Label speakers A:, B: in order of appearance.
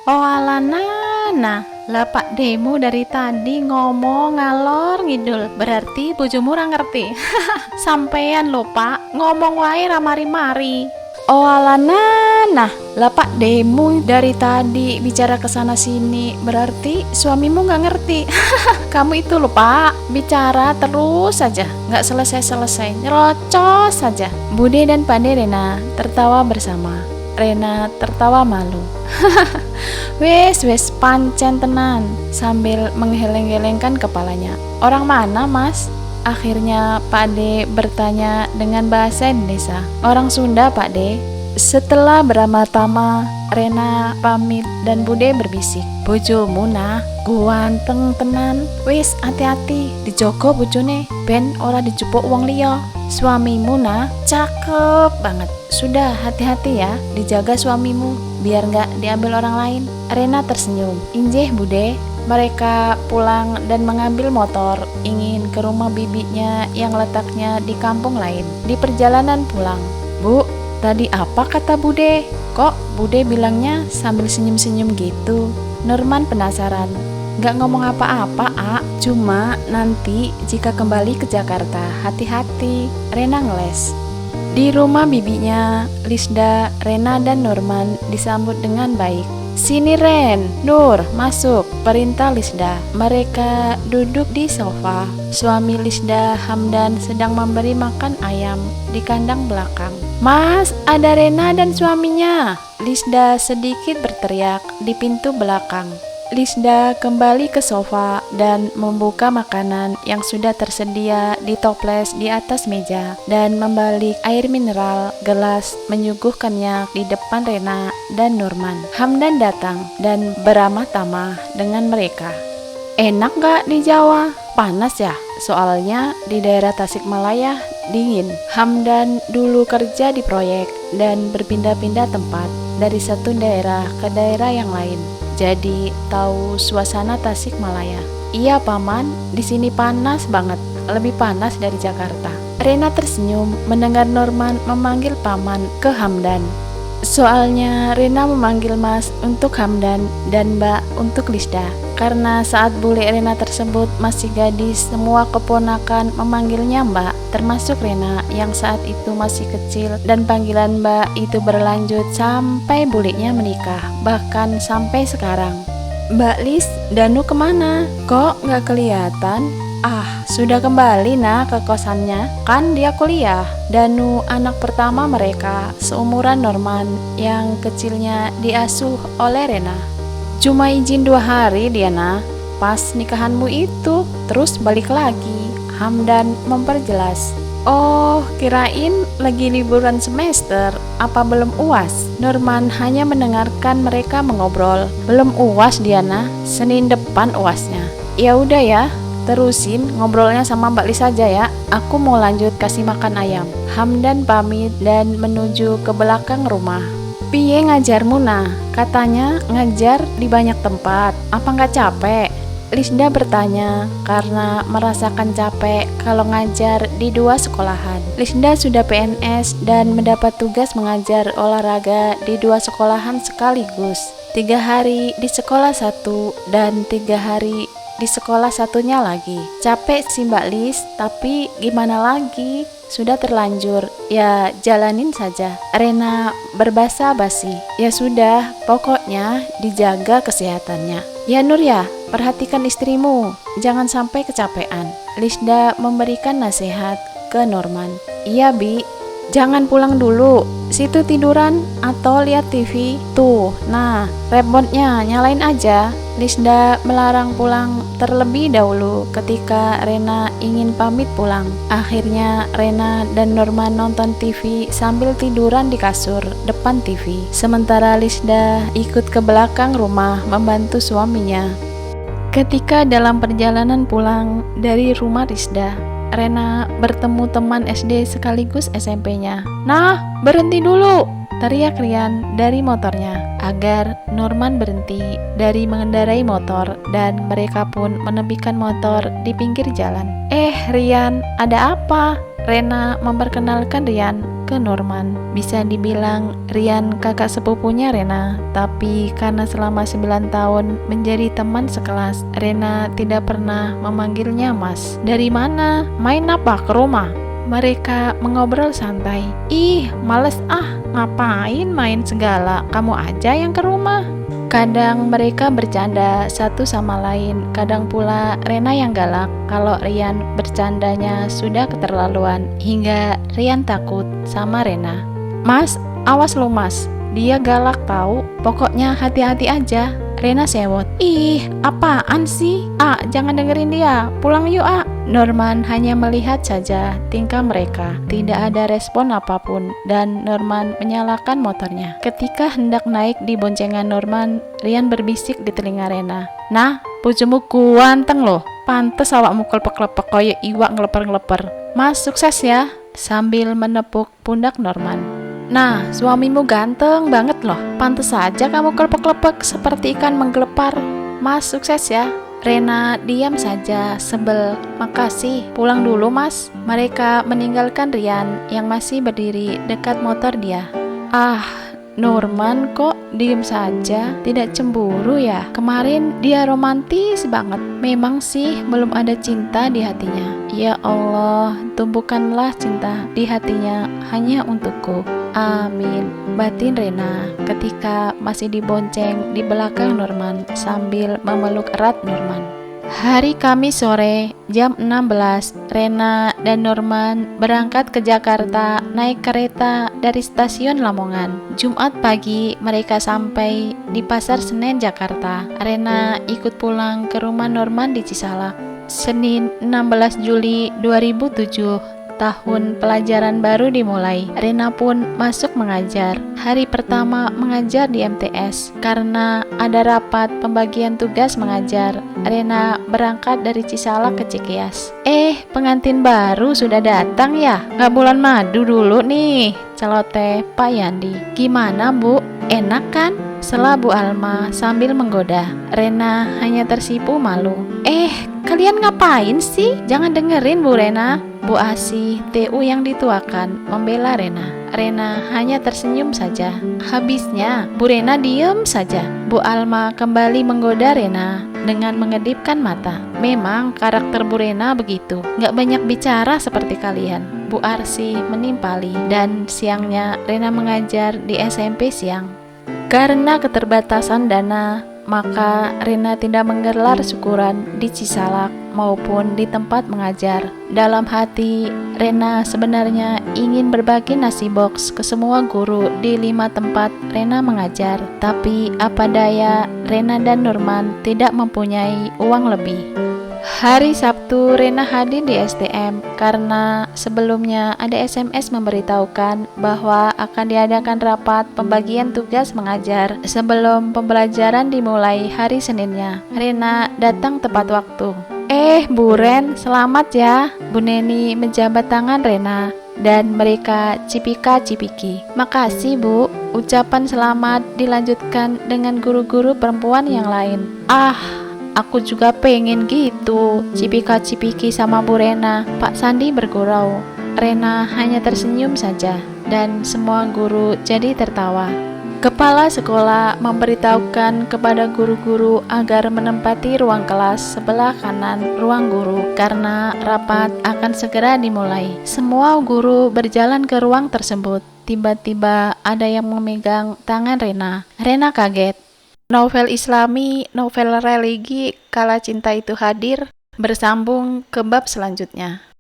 A: Oh ala Nana, lah Pak Demu dari tadi ngomong ngalor ngidul, berarti bojomu ora ngerti. Sampean lho Pak, ngomong wae ra mari-mari. Oh ala Nana, lah Pak Demu dari tadi bicara kesana sini, berarti suamimu nggak ngerti. Kamu itu lho Pak, bicara terus saja, nggak selesai-selesai, nyerocos saja. Bude dan Pak Rena tertawa bersama. Rena tertawa malu. Wes pancen tenan, sambil menggeleng-gelengkan kepalanya. Orang mana mas? Akhirnya Pak D bertanya dengan bahasa Indonesia. Orang Sunda Pak D. Setelah beramah-tamah, Rena pamit dan Bude berbisik. Bojomu nah, guanteng tenan. Wis hati-hati, dijogo bojone, ben ora dijupuk wong liya. Suamimu nah, cakep banget. Sudah hati-hati ya, dijaga suamimu, biar nggak diambil orang lain. Rena tersenyum. Injih Bude. Mereka pulang dan mengambil motor, ingin ke rumah bibinya yang letaknya di kampung lain. Di perjalanan pulang, Bu, tadi apa kata Bude? Kok Bude bilangnya sambil senyum-senyum gitu? Nurman penasaran. Gak ngomong apa-apa, cuma nanti jika kembali ke Jakarta, hati-hati. Rena ngeles. Di rumah bibinya, Lisda, Rena, dan Nurman disambut dengan baik. Sini Ren, Nur, masuk, perintah Lisda. Mereka duduk di sofa. Suami Lisda, Hamdan, sedang memberi makan ayam di kandang belakang. Mas, ada Rena dan suaminya. Lisda sedikit berteriak di pintu belakang. Lisda kembali ke sofa dan membuka makanan yang sudah tersedia di toples di atas meja dan membalik air mineral gelas menyuguhkannya di depan Rena dan Nurman. Hamdan datang dan beramah-tamah dengan mereka. Enak gak di Jawa? Panas ya? Soalnya di daerah Tasikmalaya dingin. Hamdan dulu kerja di proyek dan berpindah-pindah tempat dari satu daerah ke daerah yang lain. Jadi tahu suasana Tasikmalaya. Iya paman, di sini panas banget, lebih panas dari Jakarta. Rena tersenyum mendengar Norman memanggil paman ke Hamdan. Soalnya Rena memanggil Mas untuk Hamdan dan Mbak untuk Lisda. Karena saat bule Rena tersebut masih gadis, semua keponakan memanggilnya Mbak, termasuk Rena yang saat itu masih kecil, dan panggilan Mbak itu berlanjut sampai bulenya menikah, bahkan sampai sekarang. Mbak Lis, Danu kemana? Kok nggak kelihatan? Sudah kembali nah ke kosannya, kan dia kuliah. Danu anak pertama mereka, seumuran Norman yang kecilnya diasuh oleh Rena. Cuma izin 2 hari dia nah, pas nikahanmu itu, terus balik lagi. Hamdan memperjelas. Oh, kirain lagi liburan semester, apa belum UAS? Norman hanya mendengarkan mereka mengobrol. Belum UAS Diana, Senin depan UASnya. Ya udah ya, terusin ngobrolnya sama Mbak Lis saja ya. Aku mau lanjut kasih makan ayam. Hamdan pamit dan menuju ke belakang rumah. Piye ngajarmu nah? Katanya ngajar di banyak tempat. Apa nggak capek? Lisda bertanya karena merasakan capek kalau ngajar di 2 sekolahan. Lisda sudah PNS dan mendapat tugas mengajar olahraga di 2 sekolahan sekaligus. 3 hari di sekolah satu dan 3 hari di sekolah satunya lagi. Capek sih Mbak Lis, tapi gimana lagi? Sudah terlanjur, ya jalanin saja. Rena berbasa basi. Ya sudah, pokoknya dijaga kesehatannya. Ya Nur ya, perhatikan istrimu, jangan sampai kecapean. Lisda memberikan nasihat ke Norman. Iya Bi, jangan pulang dulu, situ tiduran atau lihat TV. Tuh, nah remote-nya nyalain aja. Lisda melarang pulang terlebih dahulu ketika Rena ingin pamit pulang. Akhirnya Rena dan Norman nonton TV sambil tiduran di kasur depan TV. Sementara Lisda ikut ke belakang rumah membantu suaminya. Ketika dalam perjalanan pulang dari rumah Lisda, Rena bertemu teman SD sekaligus SMP-nya. Nah, berhenti dulu! Teriak Rian dari motornya agar Norman berhenti dari mengendarai motor dan mereka pun menepikan motor di pinggir jalan. Rian, ada apa? Rena memperkenalkan Rian ke Norman. Bisa dibilang Rian kakak sepupunya Rena, tapi karena selama 9 tahun menjadi teman sekelas, Rena tidak pernah memanggilnya Mas. Dari mana? Main apa ke rumah? Mereka mengobrol santai. Ih, males ngapain main segala, kamu aja yang ke rumah. Kadang mereka bercanda satu sama lain, kadang pula Rena yang galak kalau Rian bercandanya sudah keterlaluan, hingga Rian takut sama Rena. Mas, awas lo mas, dia galak tahu, pokoknya hati-hati aja. Rena sewot. Ih, apaan sih? Jangan dengerin dia, pulang yuk Norman hanya melihat saja tingkah mereka, tidak ada respon apapun, dan Norman menyalakan motornya. Ketika hendak naik di boncengan Norman, Rian berbisik di telinga Rena. Nah, bojomu ganteng loh, pantes awakmu klepek-klepek koyo iwak ngeleper-ngeleper. Mas, sukses ya, sambil menepuk pundak Norman. Nah, suamimu ganteng banget loh, pantes saja kamu klepek-klepek seperti ikan menggelepar. Mas, sukses ya. Rena diam saja, sebel. Makasih, pulang dulu mas. Mereka meninggalkan Rian yang masih berdiri dekat motor dia. Norman kok diem saja, tidak cemburu ya? Kemarin dia romantis banget. Memang sih belum ada cinta di hatinya. Ya Allah, tumbuhkanlah cinta di hatinya hanya untukku. Amin, batin Rena ketika masih dibonceng di belakang Norman sambil memeluk erat Norman. Hari Kamis sore, jam 16, Rena dan Norman berangkat ke Jakarta naik kereta dari stasiun Lamongan. Jumat pagi mereka sampai di Pasar Senen, Jakarta. Rena ikut pulang ke rumah Norman di Cisalak. Senin 16 Juli 2007. Tahun pelajaran baru dimulai. Rena pun masuk mengajar. Hari pertama mengajar di MTS. Karena ada rapat pembagian tugas mengajar, Rena berangkat dari Cisalak ke Cikias. Pengantin baru sudah datang ya? Nggak bulan madu dulu nih, celoteh Pak Yandi. Gimana Bu? Enak kan? Sela Bu Alma sambil menggoda. Rena hanya tersipu malu. Kalian ngapain sih? Jangan dengerin Bu Rena. Bu Asih, TU yang dituakan, membela Rena. Rena hanya tersenyum saja. Habisnya, Bu Rena diem saja. Bu Alma kembali menggoda Rena dengan mengedipkan mata. Memang karakter Bu Rena begitu, gak banyak bicara seperti kalian. Bu Arsih menimpali, dan siangnya Rena mengajar di SMP siang. Karena keterbatasan dana, maka Rena tidak menggelar syukuran di Cisalak maupun di tempat mengajar. Dalam hati, Rena sebenarnya ingin berbagi nasi box ke semua guru di 5 tempat Rena mengajar. Tapi apa daya, Rena dan Norman tidak mempunyai uang lebih. Hari Sabtu, Rena hadir di STM karena sebelumnya ada SMS memberitahukan bahwa akan diadakan rapat pembagian tugas mengajar sebelum pembelajaran dimulai hari Seninnya. Rena datang tepat waktu. Bu Ren, selamat ya. Bu Neni menjabat tangan Rena dan mereka cipika-cipiki. Makasih Bu. Ucapan selamat dilanjutkan dengan guru-guru perempuan yang lain. Aku juga pengen gitu, cipika-cipiki sama Bu Rena. Pak Sandi bergurau. Rena hanya tersenyum saja, dan semua guru jadi tertawa. Kepala sekolah memberitahukan kepada guru-guru agar menempati ruang kelas sebelah kanan ruang guru karena rapat akan segera dimulai. Semua guru berjalan ke ruang tersebut. Tiba-tiba ada yang memegang tangan Rena. Rena kaget. Novel Islami, novel religi Kala Cinta Itu hadir, bersambung ke bab selanjutnya.